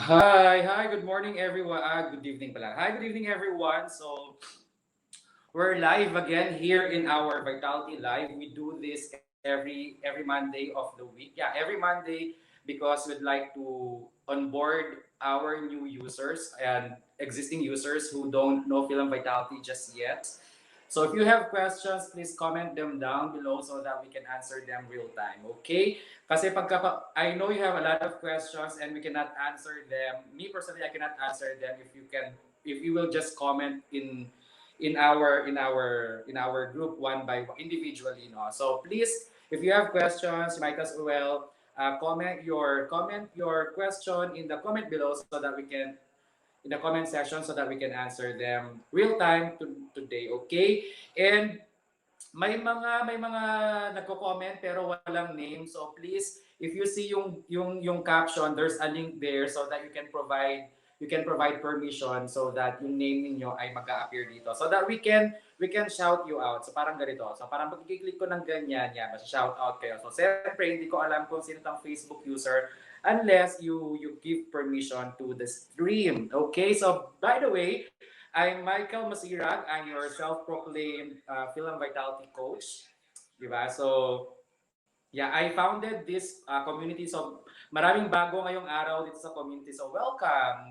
Hi, good morning everyone. Good evening pala. Hi, good evening everyone. So, we're live again here in our Vitality Live. We do this every Monday of the week. Yeah, every Monday because we'd like to onboard our new users and existing users who don't know Philam Vitality just yet. So if you have questions, please comment them down below so that we can answer them real time. Okay? Kasi I know you have a lot of questions and we cannot answer them. Me personally, I cannot answer them if you will just comment in our group one by one individually. No? So please, if you have questions, you might as well comment your question in the comment below so that we can in the comment section so that we can answer them real time today. Okay? And may mga nagko-comment pero walang name. So please, if you see yung caption, there's a link there so that you can provide permission so that yung name niyo ay mag-a-appear dito so that we can shout you out. So parang ganito. So parang pag i-click ko ng ganyan, yan, shout out kayo. So siyempre hindi ko alam kung sino tang Facebook user unless you give permission to the stream. Okay? So by the way, I'm Michael Masirag. I'm your self-proclaimed Philam Vitality Coach. Diba? So, yeah, I founded this community. So, maraming bago ngayong araw dito sa community. So, welcome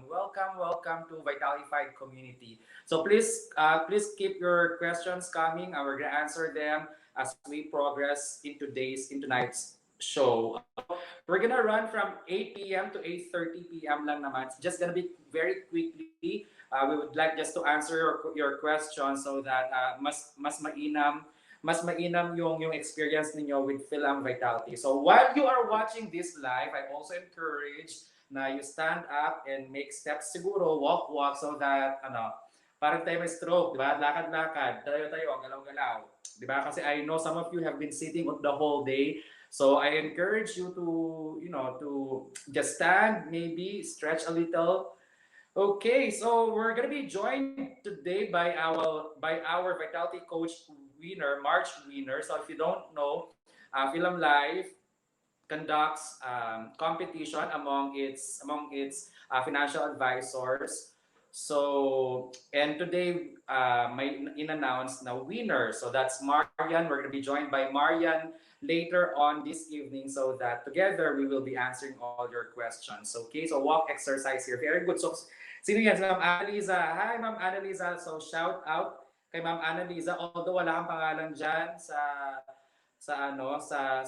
to Vitalified Community. So, please keep your questions coming. We're gonna answer them as we progress in tonight's show. We're gonna run from 8 p.m. to 8:30 p.m. lang naman. It's just gonna be very quickly. We would like just to answer your questions so that mas mainam yung experience ninyo with Philam Vitality. So while you are watching this live, I also encourage na you stand up and make steps siguro, walk so that parang tayo may stroke, di ba? Lakad-lakad, tayo, galaw-galaw. Di ba? Kasi I know some of you have been sitting the whole day. So I encourage you to just stand, maybe stretch a little. Okay, so we're gonna be joined today by our Vitality Coach winner, March winner. So if you don't know, Philam Life conducts competition among its financial advisors. So and today may in-announce na winner. So that's Marian. We're gonna be joined by Marian later on this evening so that together we will be answering all your questions. Okay, so walk exercise here. Very good. So sino yan? Si Ma'am Annalisa. Hi, Ma'am Annalisa. So shout out kay Ma'am Annalisa. Although wala kang pangalan dyan sa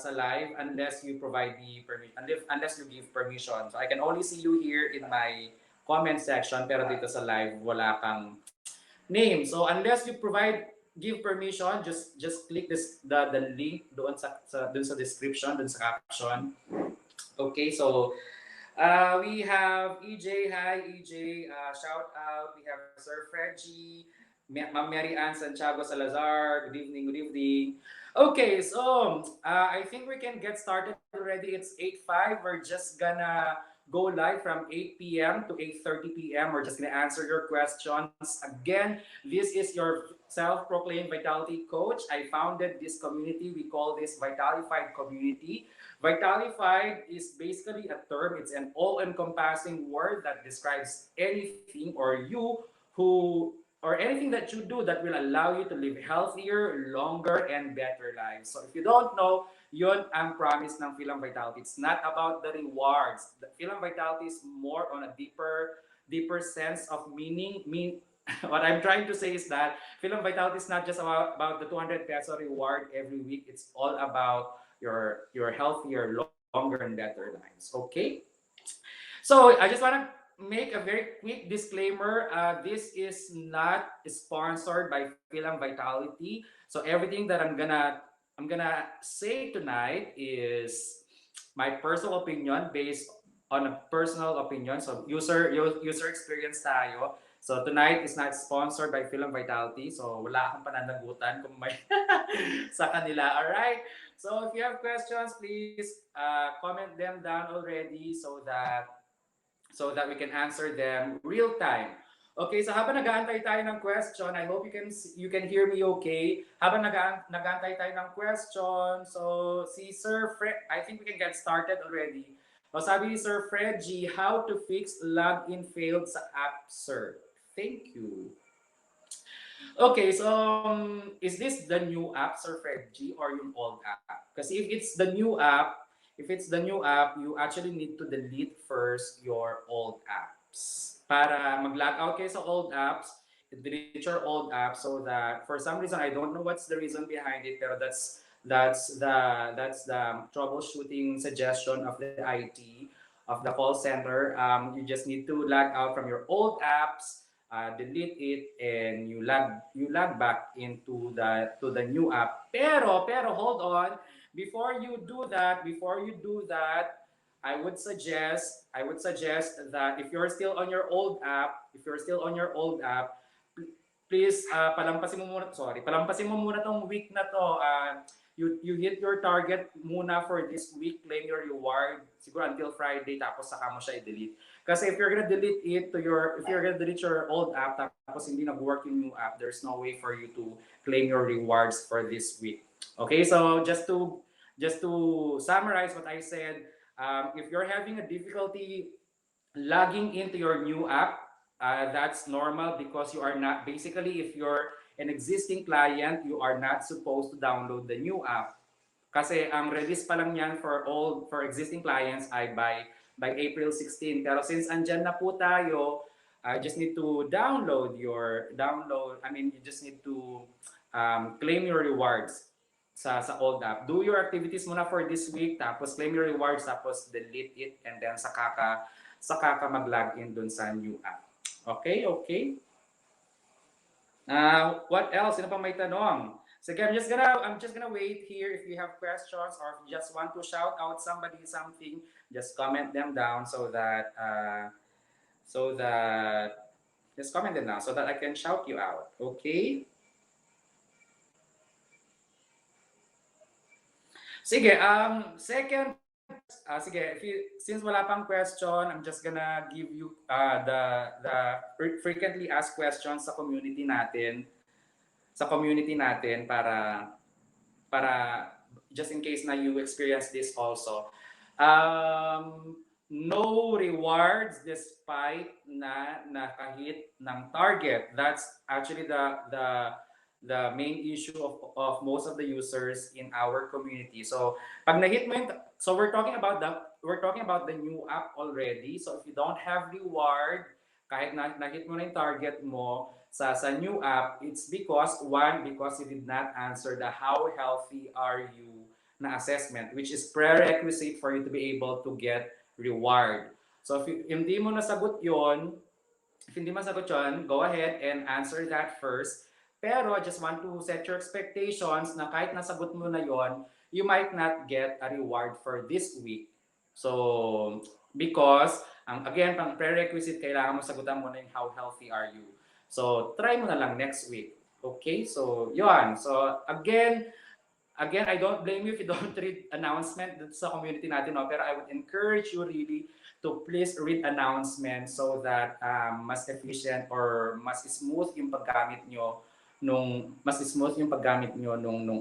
live unless you provide the permission, unless you give permission. So I can only see you here in my comment section pero dito sa live wala kang name. So unless you give permission, just click the link doon sa description, doon sa caption. Okay, so we have EJ. Hi EJ. Shout out. We have Sir Frenchie, Ma'am Mary Ann Santiago Salazar. Good evening. Good evening. Okay, so I think we can get started already. It's 8:05. We're just gonna go live from 8 p.m. to 8:30 p.m. We're just gonna answer your questions. Again, this is your self-proclaimed Vitality Coach. I founded this community. We call this Vitalified Community. Vitalified is basically a term. It's an all-encompassing word that describes anything or you who or anything that you do that will allow you to live healthier, longer, and better lives. So if you don't know, yun ang promise ng Philam Vitality. It's not about the rewards. The Philam Vitality is more on a deeper sense of meaning. What I'm trying to say is that Philam Vitality is not just about the 200 peso reward every week. It's all about your healthier, longer, and better lives. Okay? So I just want to make a very quick disclaimer. This is not sponsored by Philam Vitality. So everything that I'm gonna say tonight is my personal opinion based on a personal opinion. So user experience tayo. So tonight is not sponsored by Philam Vitality. So wala akong pananagutan kung may sa kanila. All right. So if you have questions, please comment them down already so that we can answer them real time. Okay, so habang nag-aantay tayo ng question, I hope you can hear me okay. Habang nag-aantay tayo ng question, so si Sir Fred, I think we can get started already. O sabi ni Sir Fred G, how to fix login failed sa app, sir? Thank you. Okay, so is this the new app, Sir Fred G, or yung old app? Kasi if it's the new app, you actually need to delete first your old apps. Para mag-log out kayo sa old apps, delete your old app so that for some reason I don't know what's the reason behind it, pero that's the troubleshooting suggestion of the IT of the call center. You just need to log out from your old apps, delete it, and you log back into the new app. Pero hold on, before you do that, I would suggest that if you're still on your old app, please palampasin mo muna tong week na to. You hit your target muna for this week, claim your reward siguro until Friday, tapos saka mo siya i-delete. Kasi if you're gonna delete your old app tapos hindi nag-work yung new app, there's no way for you to claim your rewards for this week. Okay, so just to summarize what I said, if you're having a difficulty logging into your new app, that's normal because you are not, basically, if you're an existing client, you are not supposed to download the new app. Kasi ang release pa lang yan for existing clients ay by April 16. Pero since andyan na po tayo, just need to you just need to claim your rewards sa old app. Do your activities muna for this week, tapos claim your rewards, tapos delete it, and then saka ka mag-login dun sa new app. Okay, okay. What else? Sino pa may tanong? Sige, I'm just gonna wait here. If you have questions or if you just want to shout out somebody something, just comment them down so that just comment them down so that I can shout you out. Okay? Sige, second, sige, since wala pang question, I'm just gonna give you the frequently asked questions sa community natin para just in case na you experience this also. No rewards despite na nakahit ng target. That's actually the main issue of most of the users in our community. So pag nahit mo yung, so we're talking about the new app already. So if you don't have reward, kahit nahit mo na yung target mo sa new app, it's because you did not answer the how healthy are you na assessment, which is prerequisite for you to be able to get reward. So if hindi mo nasagot yon, go ahead and answer that first. Pero I just want to set your expectations na kahit nasagot mo na yon, you might not get a reward for this week. So, because, again, pang prerequisite, kailangan mo sagutan mo na yung how healthy are you. So, try mo na lang next week. Okay? So, yun. So, again, I don't blame you if you don't read announcement dito sa community natin, no? Pero I would encourage you really to please read announcements so that mas efficient or mas smooth yung paggamit nyo nung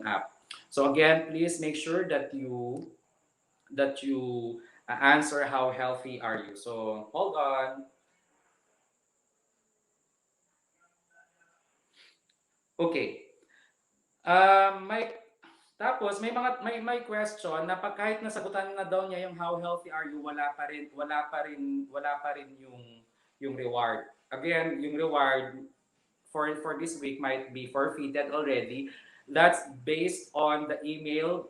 app. So again, please make sure that you answer how healthy are you. So hold on. Okay. May tapos may question na pag kahit nasagutan na daw niya yung how healthy are you, wala pa rin yung reward. Again, yung reward for this week might be forfeited already. That's based on the email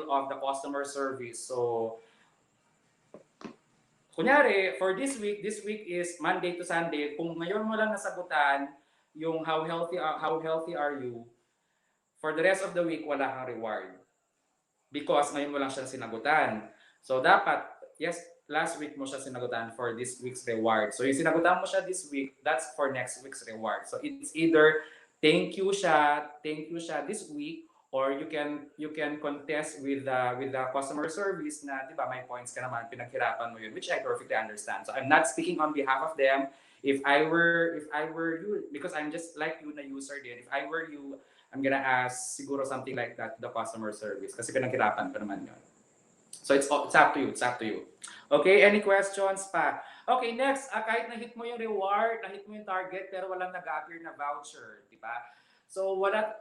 of the customer service. So, kunyari, for this week is Monday to Sunday. Kung ngayon mo lang nasagutan yung how healthy are you, for the rest of the week wala kang reward because ngayon mo lang siya sinagutan. So dapat, yes, last week mo siya sinagutan for this week's reward. So yung sinagutan mo siya this week, that's for next week's reward. So it's either thank you siya this week, or you can contest with the customer service na, di ba, may points ka naman, pinaghirapan mo yun, which I perfectly understand. So I'm not speaking on behalf of them. If I were you, because I'm just like you na user din, if I were you, I'm gonna ask siguro something like that to the customer service kasi pinaghirapan pa naman yun. So it's up to you. It's up to you. Okay, any questions pa? Okay, next, kahit na-hit mo yung reward, na-hit mo yung target, pero walang nag-appear na voucher, di ba? So wala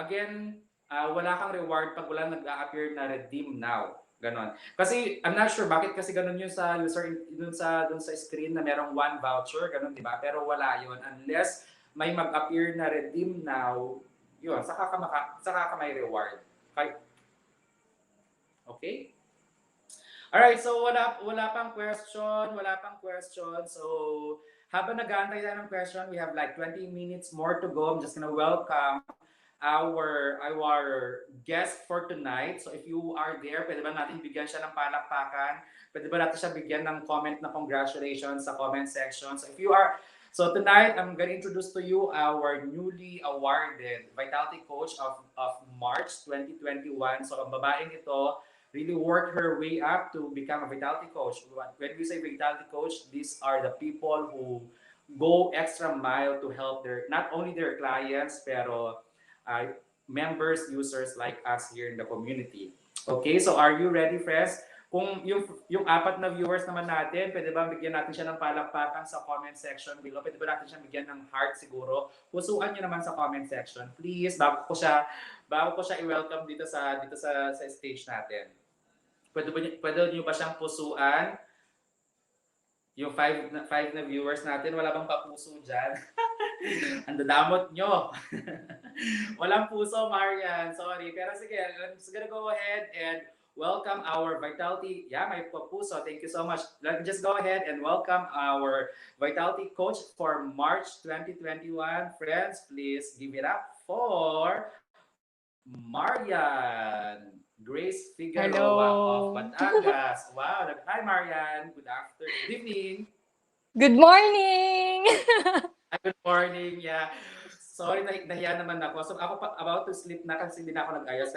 kang reward pag walang nag-appear na redeem now. Ganon. Kasi I'm not sure bakit kasi ganon yun sa user dun sa screen na merong one voucher, ganon, di ba? Pero wala yun unless may mag-appear na redeem now, yun, saka ka may reward. Okay? Alright, so wala pang question. So habang nag-aantay tayo ng question, we have like 20 minutes more to go. I'm just gonna welcome our guest for tonight. So if you are there, pwede ba natin bigyan siya ng palakpakan? Pwede ba natin siya bigyan ng comment na congratulations sa comment section? So tonight, I'm going to introduce to you our newly awarded Vitality Coach of March 2021. So ang babaeng ito really worked her way up to become a Vitality Coach. When we say Vitality Coach, these are the people who go extra mile to help not only their clients, pero members, users like us here in the community. Okay, so are you ready, friends? Kung yung apat na viewers naman natin, pwede ba bigyan natin siya ng palakpakan sa comment section below? Pwede ba natin siya bigyan ng heart siguro? Pusuan niyo naman sa comment section, please, bago ko siya i-welcome dito sa stage natin. Pwede niyo ba siyang pusuan? Yung five na viewers natin, wala bang papuso dyan? Ang dadamot nyo. Walang puso, Marian. Sorry. Pero sige, I'm just gonna go ahead and welcome our Vitality. Yeah, may papuso. Thank you so much. Let me just go ahead and welcome our Vitality Coach for March 2021. Friends, please give it up for Mariane Grace Figueroa of Batangas. Wow. Hi, Mariane. Good afternoon. Good evening. Good morning! Good morning. Yeah. Sorry, nahiya naman ako. So ako about to sleep na kasi hindi na ako nag-ayos.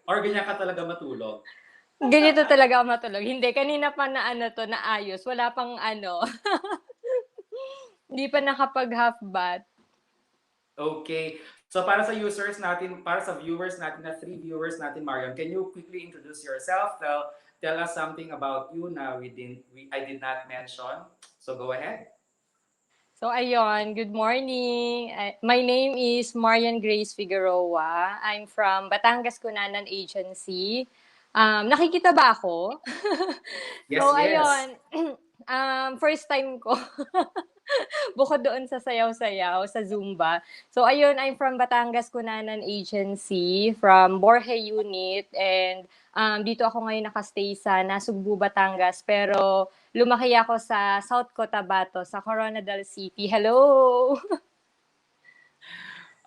Or ganyan ka talaga matulog? Ganito talaga ako matulog. Hindi, kanina pa na naayos. Wala pang Hindi pa nakapag half bath. Okay. So para sa users natin, para sa viewers natin, na 3 viewers natin, Marion, can you quickly introduce yourself? Tell us something about you na I did not mention. So go ahead. So ayun, good morning. My name is Mariane Grace Figueroa. I'm from Batangas Kunanan Agency. Nakikita ba ako? Yes, so yes. ayun, first time ko. Bukod doon sa sayaw-sayaw, sa Zumba. So, ayun, I'm from Batangas Kunanan Agency, from Borje Unit, and dito ako ngayon nakastay sa Nasugbu, Batangas, pero lumaki ako sa South Cotabato, sa Coronadal City. Hello!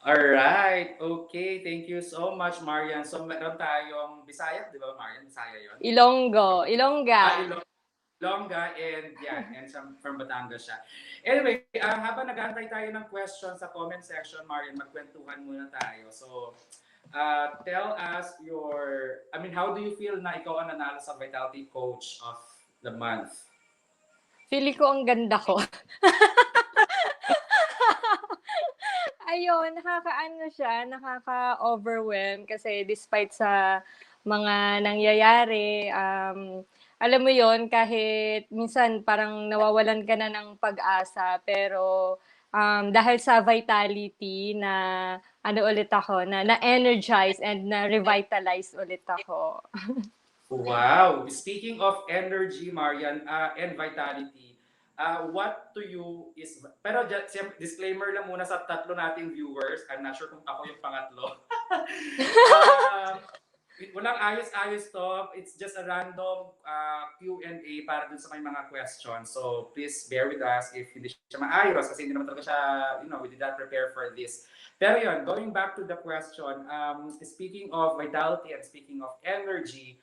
Alright, okay. Thank you so much, Marian. So, meron tayong Bisaya, di ba, Marian? Bisaya yun? Ilongga. Ilongga, and from Batangas siya. Anyway, habang nag-aantay tayo ng questions sa comment section, Marian, magkwentuhan muna tayo. So, tell us how do you feel na ikaw ang nanalo sa Vitality Coach of the Month? Feeling ko ang ganda ko. Ayun, nakaka-overwhelm kasi despite sa mga nangyayari, alam mo yon, kahit minsan parang nawawalan ka na ng pag-asa, pero dahil sa vitality na ano ulit ako, na-energize and na-revitalize ulit ako. Wow! Speaking of energy, Marian, and vitality, what to you is... Pero disclaimer lang muna sa tatlo nating viewers. I'm not sure kung ako yung pangatlo. uh, Walang ayos-ayos to. It's just a random Q&A para dun sa may mga questions. So please bear with us if hindi siya maayos kasi hindi naman talaga siya, we did not prepare for this. Pero yun, going back to the question, speaking of vitality and speaking of energy,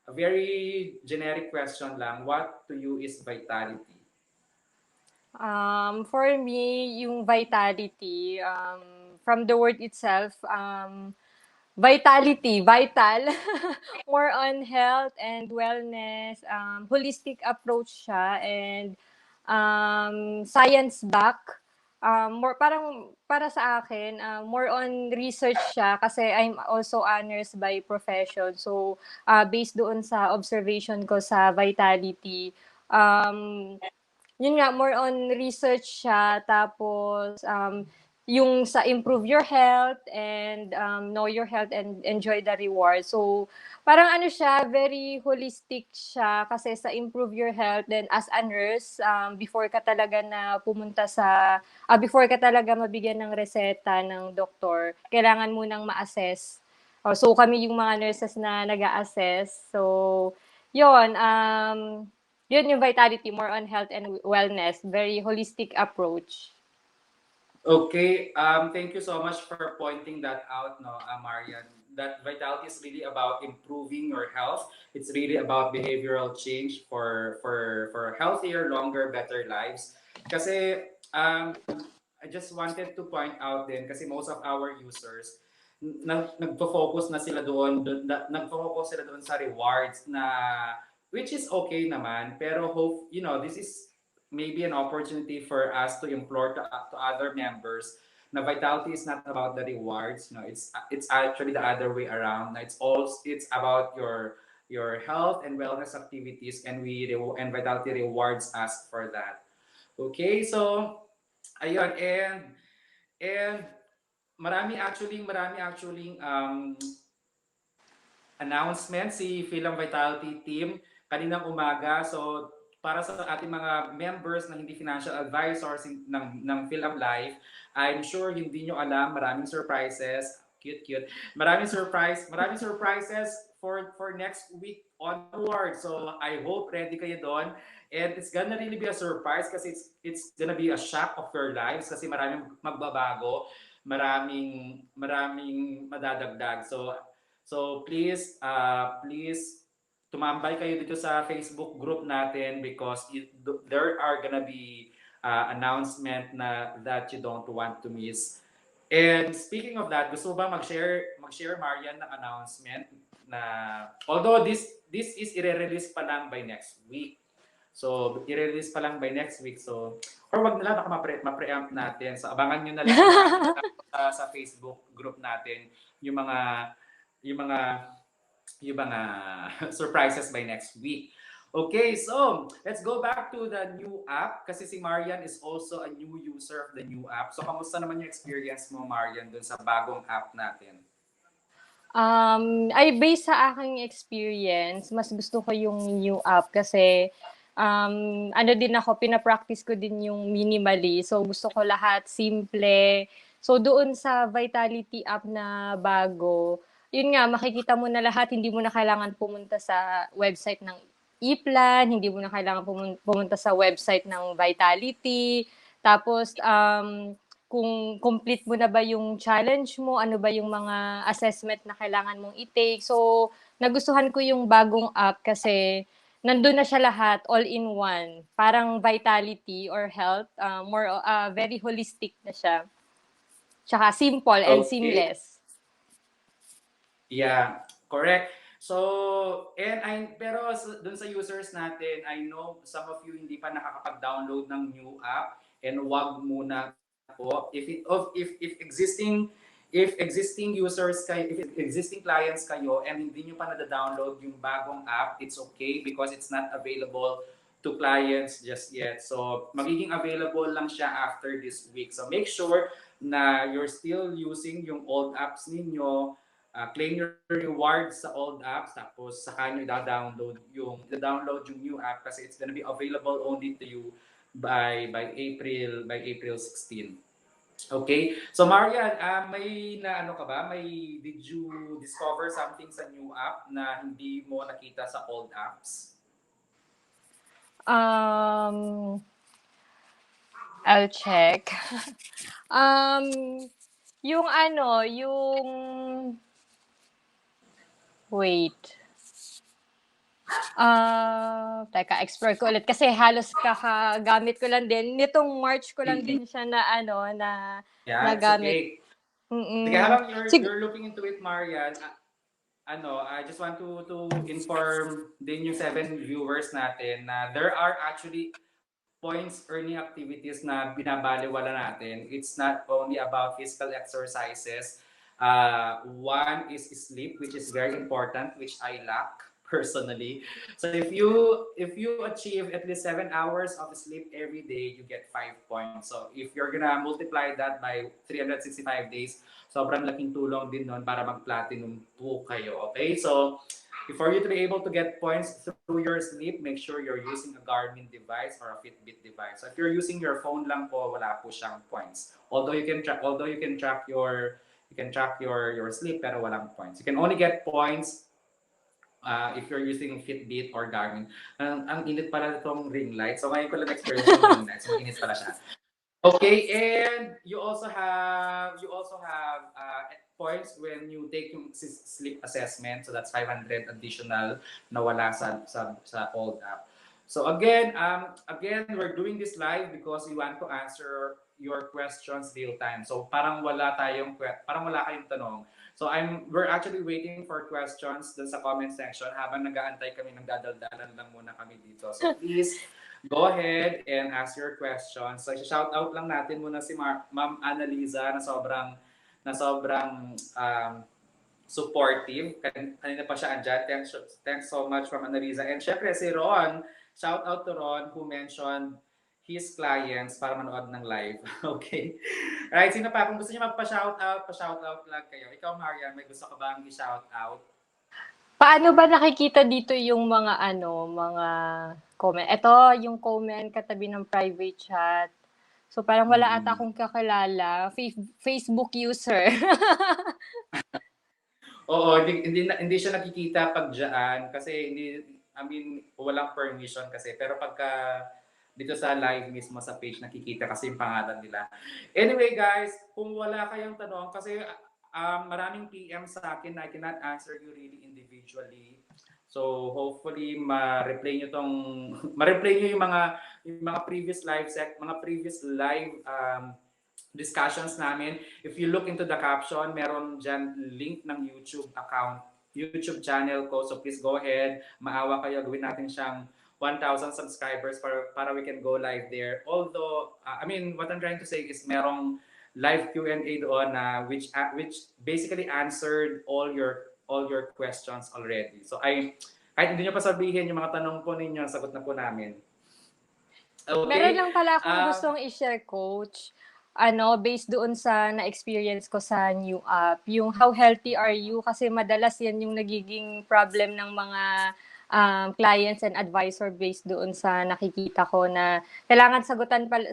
a very generic question lang, what to you is vitality? For me, yung vitality, from the word itself, vitality, vital, more on health and wellness, holistic approach siya, and science back. More parang para sa akin, more on research siya kasi I'm also a nurse by profession. So, based doon sa observation ko sa vitality, yun nga, more on research siya. Tapos, yung sa improve your health and know your health and enjoy the reward. So, parang ano siya, very holistic siya kasi sa improve your health. Then, as a nurse, before ka talaga na pumunta sa, before ka talaga mabigyan ng reseta ng doktor, kailangan munang ma-assess. So, kami yung mga nurses na nag-a-assess. So, yun, yun yung vitality, more on health and wellness. Very holistic approach. Okay, thank you so much for pointing that out, no, Marian. That vitality is really about improving your health. It's really about behavioral change for healthier, longer, better lives. Kasi I just wanted to point out din kasi most of our users nagfo-focus na sila doon, nagfo-focus sila doon sa rewards na which is okay naman, pero hope, this is maybe an opportunity for us to implore to other members na vitality is not about the rewards. It's actually the other way around. It's about your health and wellness activities, and and vitality rewards us for that. Okay, so ayun, and marami actually announcement si Philam Vitality Team kaninang umaga. So, para sa ating mga members na hindi financial advisors ng Philam Life, I'm sure hindi nyo alam, maraming surprises. Cute. Maraming surprises for next week onward. So, I hope ready kayo doon. And it's gonna really be a surprise kasi it's gonna be a shock of your lives kasi maraming magbabago, maraming madadagdag. So please tumambay kayo dito sa Facebook group natin because there are gonna be announcement that you don't want to miss. And speaking of that, gusto ba mag-share Marian ng announcement na although this is i-release pa lang by next week. So, i-release pa lang by next week. So, or wag na lang, baka ma-preempt natin. So, abangan nyo na lang sa Facebook group natin yung mga surprises by next week. Okay, so let's go back to the new app kasi si Marian is also a new user of the new app. So kamusta naman yung experience mo, Marian, dun sa bagong app natin? Ay based sa aking experience, mas gusto ko yung new app kasi ano din ako, pina-practice ko din yung minimally. So gusto ko lahat simple. So doon sa Vitality app na bago, yun nga, makikita mo na lahat, hindi mo na kailangan pumunta sa website ng e-plan, hindi mo na kailangan pumunta sa website ng Vitality. Tapos, kung complete mo na ba yung challenge mo, ano ba yung mga assessment na kailangan mong i-take. So, nagustuhan ko yung bagong app kasi nandun na siya lahat, all in one. Parang Vitality or health, more very holistic na siya. Tsaka simple and seamless. Yeah, correct. So, pero dun sa users natin, I know some of you hindi pa nakakapag-download ng new app and wag muna po. If existing users kayo, if existing clients kayo and hindi nyo pa na-download yung bagong app, it's okay because it's not available to clients just yet. So, magiging available lang siya after this week. So, make sure na you're still using yung old apps ninyo, claim your rewards sa old apps, tapos saka nyo i-download yung new app kasi it's gonna be available only to you by April 16. Okay? So Marian, may na ano ka ba? Did you discover something sa new app na hindi mo nakita sa old apps? I'll check. Yung ano, wait. Teka, explore ko ulit kasi halos kakagamit ko lang din. Nitong March ko lang din siya na Yeah, it's nagamit. okay. Sige, habang Sig- you're looking into it, Marian, I just want to inform din yung 7 viewers natin na there are actually points earning activities na binabaliwala natin. It's not only about physical exercises. One is sleep, which is very important, which I lack personally. So if you achieve at least 7 hours of sleep every day, you get 5 points. So if you're gonna multiply that by 365 days, sobrang laking tulong din nun para mag-platinum po kayo. Okay? So for you to be able to get points through your sleep, make sure you're using a Garmin device or a Fitbit device. So if you're using your phone lang po, wala po siyang points. Although you can track your sleep pero walang points. You can only get points if you're using Fitbit or Garmin. Ang init pala itong ring light. So ngayon ko lang experience yung ring light. So mainit pala siya. Okay, and you also have points when you take yung sleep assessment. So that's 500 additional na wala sa old app. So again, we're doing this live because we want to answer your questions real time. So parang wala kayong tanong. So we're actually waiting for questions dun sa comment section habang nag-aantay kami, nagdadaldalan lang muna kami dito. So please go ahead and ask your questions. So, shout out lang natin muna si Ma'am Annalisa na sobrang supportive. Kanina pa siya andyan. Thanks so much, Ma'am Annalisa. And syempre, si Ron, shout out to Ron who mentioned his clients para manood ng live. Okay? Alright, sino pa? Kung gusto niyo pa-shout out lang kayo. Ikaw, Marian, may gusto ka bang i-shout out? Paano ba nakikita dito yung mga comment? Ito, yung comment katabi ng private chat. So, parang wala ata akong kakilala. Facebook user. Oo, hindi siya nakikita pag diyan kasi walang permission kasi. Pero pagka dito sa live mismo sa page nakikita kasi yung pangalan nila. Anyway, guys, kung wala kayong tanong kasi maraming PM sa akin na I cannot answer you really individually. So hopefully ma-replay nyo yung mga previous live discussions namin. If you look into the caption, meron dyan link ng YouTube channel ko. So please go ahead. Maawa kayo, gawin natin siyang 1,000 subscribers para we can go live there. Although, what I'm trying to say is merong live Q&A doon na which basically answered all your questions already. So kahit hindi nyo pa sabihin yung mga tanong po ninyo, sagot na po namin. Okay. Meron lang pala akong gustong i-share, Coach. Based doon sa na-experience ko sa new app, yung how healthy are you? Kasi madalas yan yung nagiging problem ng mga clients and advisor based doon sa nakikita ko na kailangan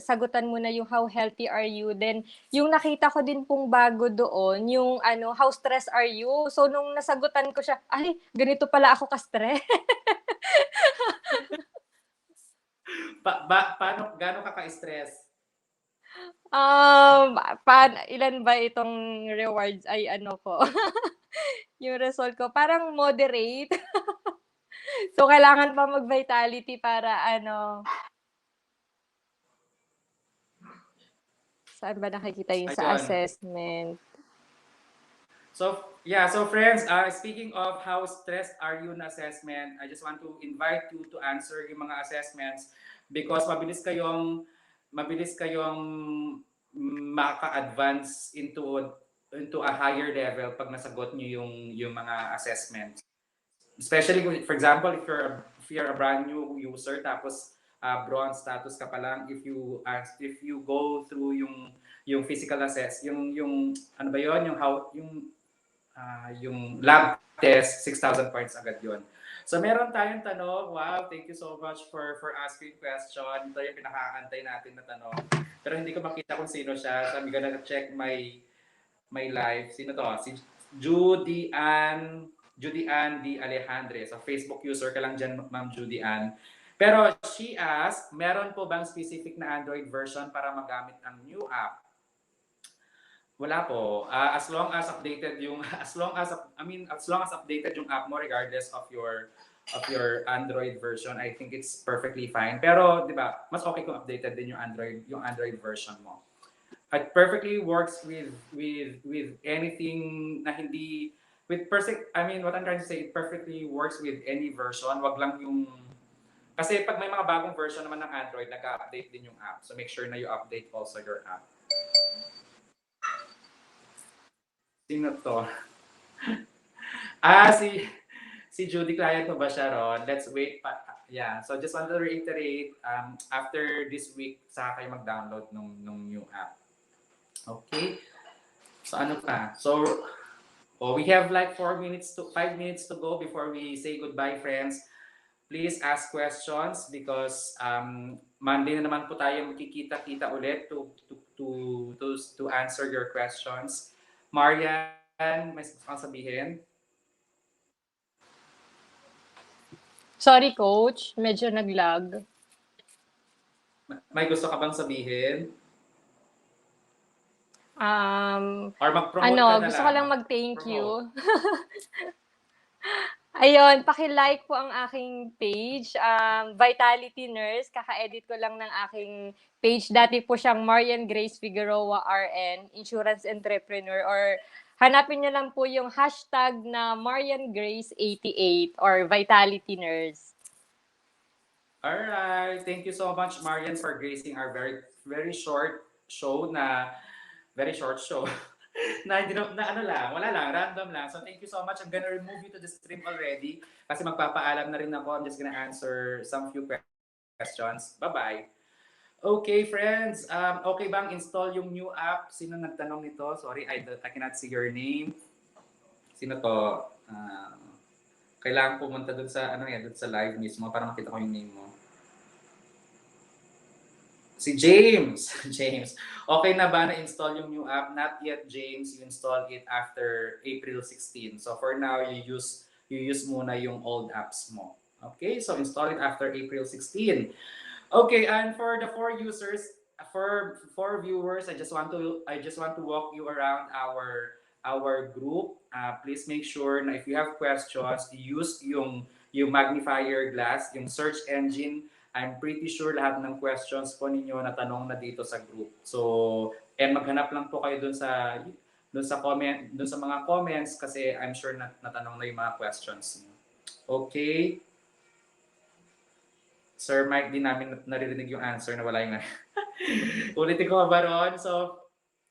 sagutan muna yung how healthy are you. Then, yung nakita ko din pong bago doon, yung how stressed are you? So, nung nasagutan ko siya, ay, ganito pala ako ka-stress. Gaano ka ka-stress? Ilan ba itong rewards ay ko? Yung result ko, parang moderate. So, kailangan pa mag-vitality para saan ba nakikita yung sa assessment? So friends, speaking of how stressed are you na assessment, I just want to invite you to answer yung mga assessments because mabilis kayong maka-advance into a higher level pag nasagot niyo yung mga assessments. Especially for example, if you're a brand new user tapos bronze status ka pa lang, if you go through yung physical assess, yung ano ba yon, yung lab test, 6,000 points agad yon. So meron tayong tanong. Wow, thank you so much for asking question. Ito yung pinakaantay natin na tanong. Pero hindi ko makita kung sino siya. So I'm gonna check my live. Sino to? Si Judy Ann D. Alejandre. So Facebook user ka lang dyan, Ma'am Judy Ann. Pero she asked, meron po bang specific na Android version para magamit ang new app? Wala po. As long as updated yung as long as updated yung app mo regardless of your Android version, I think it's perfectly fine. Pero 'di ba, mas okay kung updated din yung Android version mo. It perfectly works with anything na hindi with perfect what I'm trying to say, it perfectly works with any version. Wag lang yung kasi pag may mga bagong version naman ng Android, nag-update din yung app. So make sure na you update also your app. Sino to? Si Judy, client mo ba siya ron? Let's wait pa. Yeah, so just want to reiterate, after this week, saka kayo mag-download nung new app. Okay? So ano pa? So, we have like 5 minutes to go before we say goodbye, friends. Please ask questions because Monday na naman po tayo makikita-kita ulit to answer your questions. Mariane, may kang sabihin? Sorry, Coach. Medyo nag-lag. May gusto ka bang sabihin? Or mag-promote ka na Gusto lang. ko lang mag-thank you. Ayun, paki-like po ang aking page, Vitality Nurse. Kaka-edit ko lang ng aking page. Dati po siyang Mariane Grace Figueroa RN, Insurance Entrepreneur. Or hanapin niyo lang po yung hashtag na Mariane Grace 88 or Vitality Nurse. Alright. Thank you so much, Mariane, for gracing our very, very short show na ano lang, wala lang, random lang. So thank you so much. I'm gonna remove you to the stream already kasi magpapaalam na rin ako. I'm just gonna answer some few questions. Bye-bye. Okay, friends. Okay bang install yung new app? Sino nagtanong nito? Sorry, I cannot see your name. Sino to? Kailangan pumunta dun sa dun sa live mismo para makita ko yung name mo. Si James. James. Okay na ba na-install yung new app? Not yet, James. You install it after April 16. So for now, you use muna yung old apps mo. Okay? So install it after April 16. Okay, and for the 4 users, for viewers, I just want to walk you around our group. Please make sure na if you have questions, use yung magnifier glass, yung search engine. I'm pretty sure lahat ng questions po ninyo na tanong na dito sa group. So, and maghanap lang po kayo dun sa mga comments kasi I'm sure na natanong na yung mga questions niyo. Okay? Sir Mike, di namin naririnig yung answer na wala yung ulitin ko ba ron? So,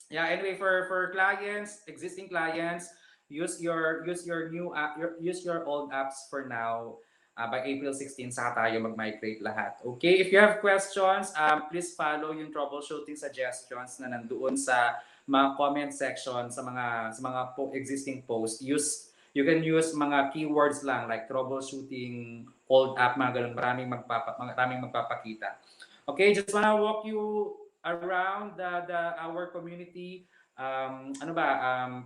yeah, anyway, for clients, existing clients, use your new app, use your old apps for now. By April 16, saka tayo mag-migrate lahat. Okay, if you have questions, please follow yung troubleshooting suggestions na nandoon sa mga comment section sa mga existing posts. You can use mga keywords lang like troubleshooting, old app, mga ganun. Maraming magpapakita. Okay, just wanna walk you around our community.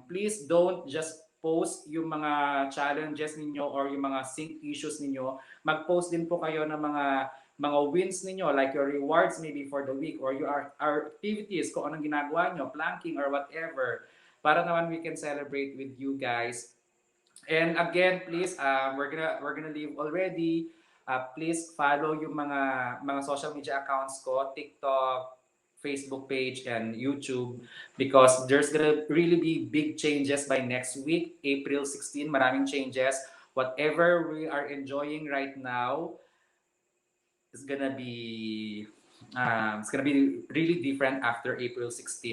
Please don't just post yung mga challenges ninyo or yung mga sync issues ninyo. Mag-post din po kayo ng mga wins ninyo, like your rewards maybe for the week or your activities, kung anong ginagawa nyo, planking or whatever, para naman we can celebrate with you guys. And again, please, we're gonna leave already. Please follow yung mga social media accounts ko, TikTok, Facebook page, and YouTube, because there's gonna really be big changes by next week, April 16. Maraming changes. Whatever we are enjoying right now is gonna be really different after April 16.